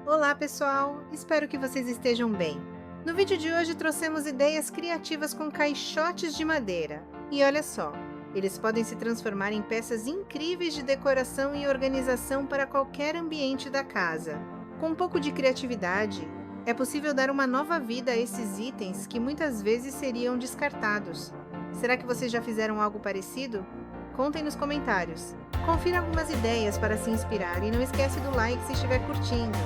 Olá, pessoal! Espero que vocês estejam bem. No vídeo de hoje trouxemos ideias criativas com caixotes de madeira. E olha só, eles podem se transformar em peças incríveis de decoração e organização para qualquer ambiente da casa. Com um pouco de criatividade, é possível dar uma nova vida a esses itens que muitas vezes seriam descartados. Será que vocês já fizeram algo parecido? Contem nos comentários. Confira algumas ideias para se inspirar e não esquece do like se estiver curtindo.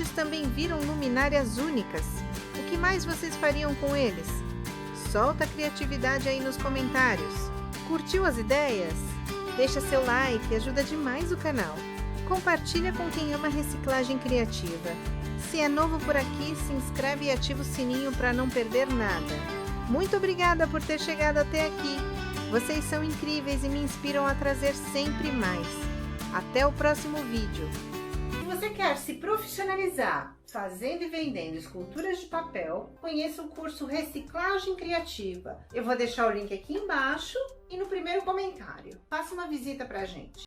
móveis também viram luminárias únicas. O que mais vocês fariam com eles? Solta a criatividade aí nos comentários. Curtiu as ideias? Deixa seu like, ajuda demais o canal. Compartilha com quem ama reciclagem criativa. Se é novo por aqui, se inscreve e ativa o sininho para não perder nada. Muito obrigada por ter chegado até aqui. Vocês são incríveis e me inspiram a trazer sempre mais. Até o próximo vídeo. Se você quer se profissionalizar fazendo e vendendo esculturas de papel, conheça o curso Reciclagem Criativa. Eu vou deixar o link aqui embaixo e no primeiro comentário. Faça uma visita pra gente.